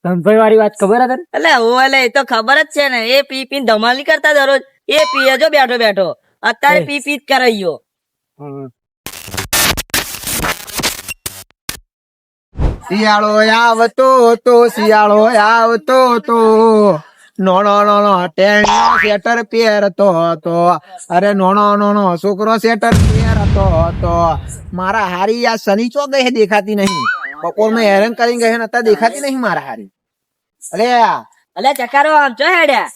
ધનભાઈ વાળી વાત ખબર હતી? એટલે હું એટલે એ તો ખબર જ છે ને, એ પી પી ધમાલ નહીં કરતા દરરોજ, એ પીએ જો બેઠો બેઠો, અત્યારે પી પી જ કરાયો. શિયાળો આવતો તો શિયાળો આવતો તો નોનો નોનો ટેણો સ્વેટર પહેરતો હતો. અરે નોનો નોનો છોકરો સ્વેટર પહેરતો હતો. મારા હારી આ શનિ ચો ગઈ દેખાતી નહીં. બપોર માં હેરાન કરી ગઈ નતા દેખાતી નહીં મારા હારી. અલે ચકારો આમ છો હેડ્યા.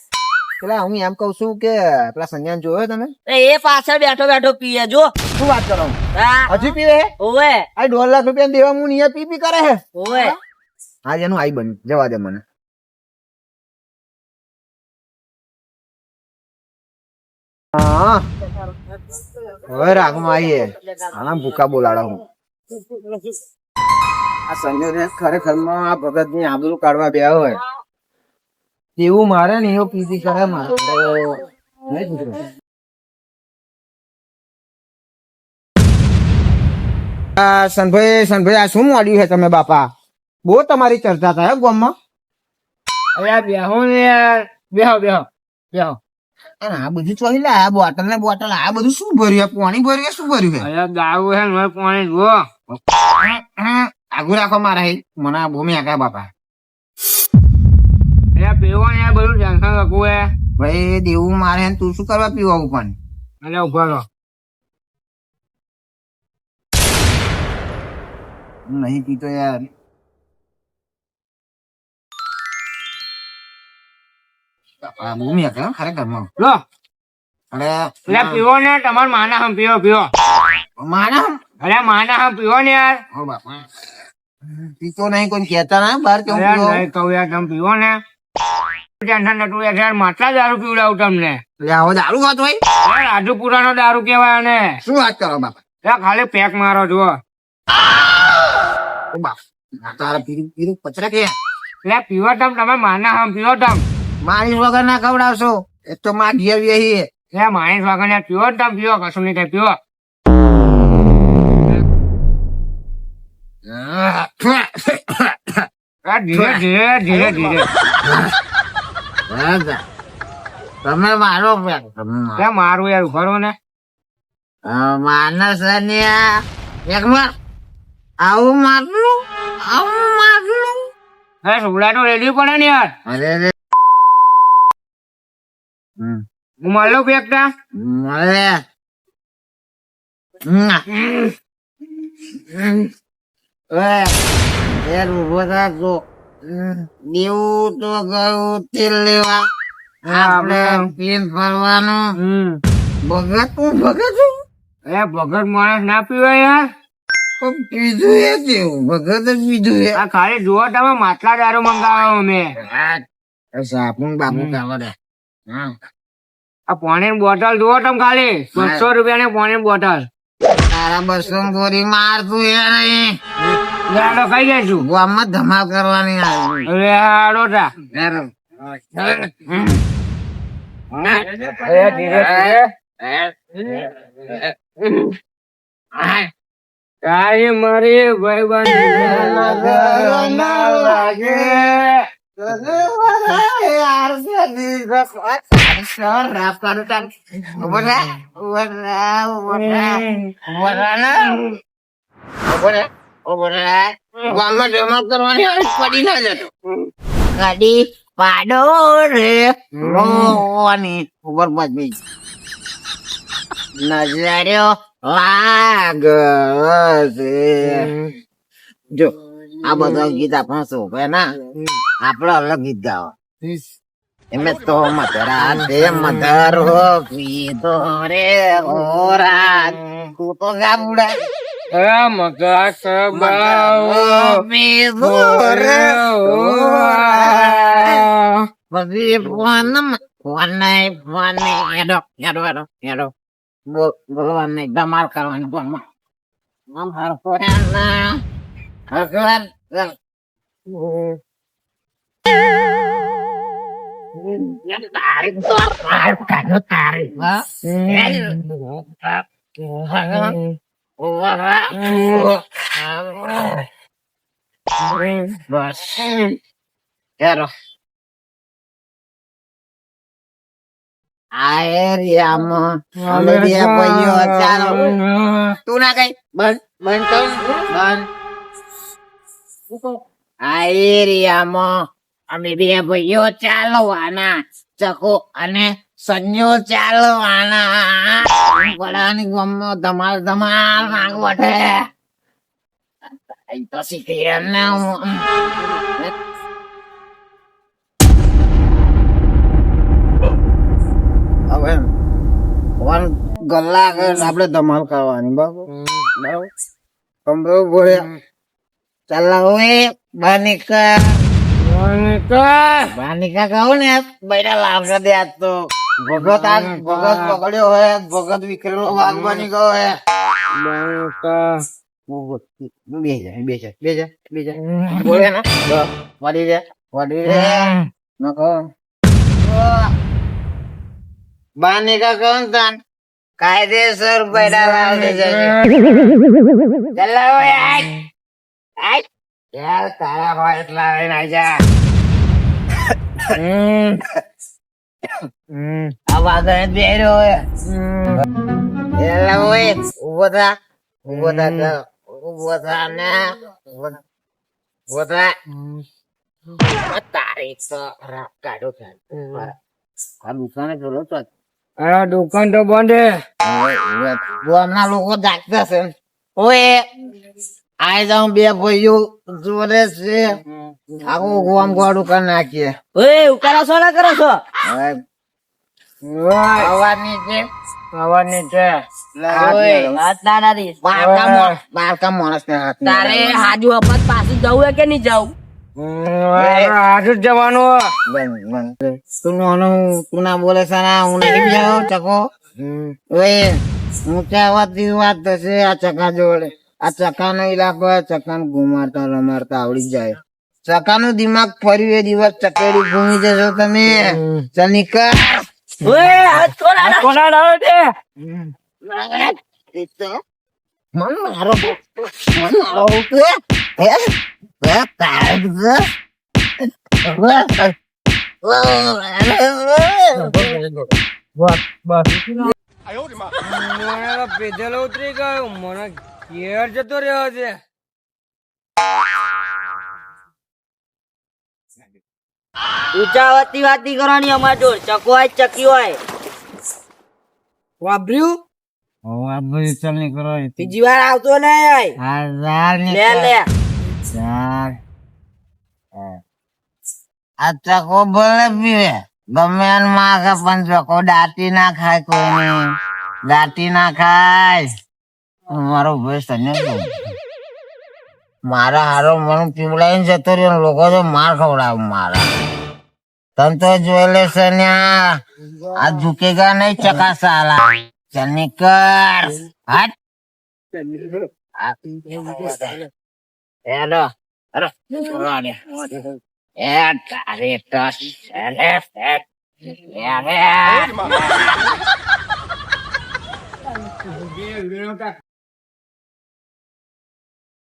પેલા હું એમ કઉ છું કે પેલા સંજ્ઞાન જોયો તમે? એ પાછળ બેઠો બેઠો પીએ જો. શું વાત કરો? હા હજી પીવે? ઓવે આ 1.5 લાખ રૂપિયા દેવા હું નિયત પી પી કરે હે. ઓવે હા એનું આઈ બન્યું, જવા દે મને. હા હવે રાગમાં આવીએ. હા ભૂકા બોલાડો હું. આ સંજય ખરેખર માં આ ભગત ની આબરૂ કાઢવા બે હોય એવું મારે ને એવું પીધી કરે મારે. સનભાઈ આ શું મોડ્યું છે તમે બાપા? બહુ તમારી ચર્ચા થાય ગામમાં. બેહો ને યાર, બેહો બેહો બેહો. આ બધું ચોહી લે, આ બોટલ ને બોટલ, આ બધું શું ભર્યું? પાણી ભર્યું શું ભર્યું છે? દારૂ છે ને પાણી જુઓ. આગુ રાખો મારા મને આ ભૂમિ આકા બાપા. પીવો ને બધું ટેન્શન રાખવું હે ભાઈ દેવું મારે તું શું કરવા પીવા પણ? એટલે ઉભા રહો. નહીં પીતો યાર. ભૂમિ આકા ખરેખર માં. લો અરે એટલે પીવો ને, તમારા માના હમ પીવો પીવો. મારા અરે માના હમ પીવો ને યાર. ઓ બાપા પીતો નહીં, કોઈ કેતા ના બહાર કેવું અરે પીવો? નહીં કહું યાર, તમે પીવો ને. ટેન્શન નતું યાર, માટલા દારૂ પીવડાવું તમને. આવો દારૂ ખાતો હોય? રાજુ પુરાનો દારૂ કેવાય ને. શું વાત કરો બાપા? ખાલી પેક મારો જુઓ. ઓ બાપ તારા પીરું પીરું પચરા કે એટલે પીવો તમે માના હમ પીવો તમ. મારી વગર ના ખવડાવશો? એક તો માં ઘેર વેહી. એટલે માણસ વગર ને પીવો તમે પીવો, કશું નહીં થાય પીવો. ધીરે ધીરે ધીરે ધીરે. તમે મારો મારું યાર ઉભરો ને. માનસ એકવાર આવું મારલું આવું મારલું. સુગડા તો રેડી પડે ને યાર. અરે હું મારલો પેકતા. અરે ઉભો થતો દેવું તો ગયું તેલ લેવા. આપણે પીન ફરવાનું. ભગત હું ભગત છું. ભગત માણસ ના પીવે યાર. પીધું એ દેવું ભગત જ પીધું એ. આ ખાલી જુઓ તમે, માટલા દારૂ મંગાવ્યો મેં. સાપુન બાપુ ખાવા દે. આ પાણીની બોટલ જુઓ તમે, ખાલી 200 રૂપિયાની પાણીની બોટલ. તારા 200 ગોરી મારતું એ નહીં. હાડો ખાઈ જઈશું. ગામમાં ધમાલ કરવાની આવી. અરે હાડો તા. ધીરે ધીરે. કાઈ મારી ભાઈબંધ લાગે. ગાડી પાડો રે રોવાની ખબર પડી નજર્યો લાગ જો આ બધા ગીત આપણે શોભે ના, આપડે અલગ ગીત ગાવા. એમે તો મધરા તે મધરો પીધો રે ઓરા. તું તો ગાબુડા મગા સબાઓ પીધો રે પછી ફોન ફોન હેડો હેડો હેડો હેડો ભગવાન ને ધમાલ કરવાની ફોનમાં. ભગવાન તારીખ તો તારીખ બસ ચાલો આ એરિયામાં અમે બે ભાઈઓ ચાલો તું ના કઈ બંધ બંધ કર બંધ આ એરિયામાં અમે બે ભાઈઓ ચાલવાના ચકો અને સંજો ચાલવાના વડાની ગમનો ધમાલ ધમાલ માંગ વટે તો શીખી ને હવે વન કલાક આપણે ધમાલ કરવાની બરાબર કમરો બોલ્યા ચાલો એ બાનિકા બાનિકા કહું ને બેટા લાવશે દે આજ તો ભગત પકડ્યો હોય ભગત વિખરેલો વાઘ બની ગયો હે બે જા બોલે ને વળી રે નકો બાનિકા કહું તાન કાયદેસર બેટા લાવશે ચાલો યાર તારા હોય એટલા લઈને આઈ જા આ વાગણ બેરો એલા ઓય ઉભો થા ને ઉભો થા તારીખ તો રાત કાઢો થાય આ દુકાને જોલો તો અરે દુકાન તો બંધ ગામના લોકો જાગતા છે ઓય આઈ જાઉં બે ભાઈઓ જોડે છે આખું ગોમ ગોડું કરી નાખીએ ઓય ઉકારા છો ના કરો છો આવવાની છે વાત ના નથી બારકા માણસ ને હાથ તારે હાજુ અપત પાછું જવું હે કે નહીં જવું આજુ જ જવાનું તું ના બોલે છે ને હું નહીં જાઉં ચકો ઓય ઊંચા અવાજથી વાત થશે આ ચકા જોડે આ ચકાનો ઇલાકો ચકાને ઘુમાડતા રમાડતા આવડી જાય ચકાનું દિમાગ ફર્યું એ દિવસ ચકેડી ઘૂમી જશો તમે ચાલ નીકળ ઓય આ થોડા કોના લાવે છે મન મારો પેદલ ઉતરી ગયો મને ઘેર જતો રહ્યો છે ઊંચા અવાજથી વાત નહીં કરવાની અમાર જોડ ચકો હોય ચકી હોય વાપર્યું ચાલ નીકળો બીજી વાર આવતો નહીં લે લે આ ચકો ભલે પીવે ગમે એને માગે પણ ચકો દાટી ના ખાય કોઈને દાટી ના ખાય મારો ભાઈ તને મારા હારો મને પીવડાવીને જતો રહ્યો લોકો તો માર ખવડાવ મારા તમ તો જોઈ લેશે ને આ ઝુકેગા નહીં ચકા સાલા ચાલ નીકળ હટ હેલો અરે એ તારે ટસ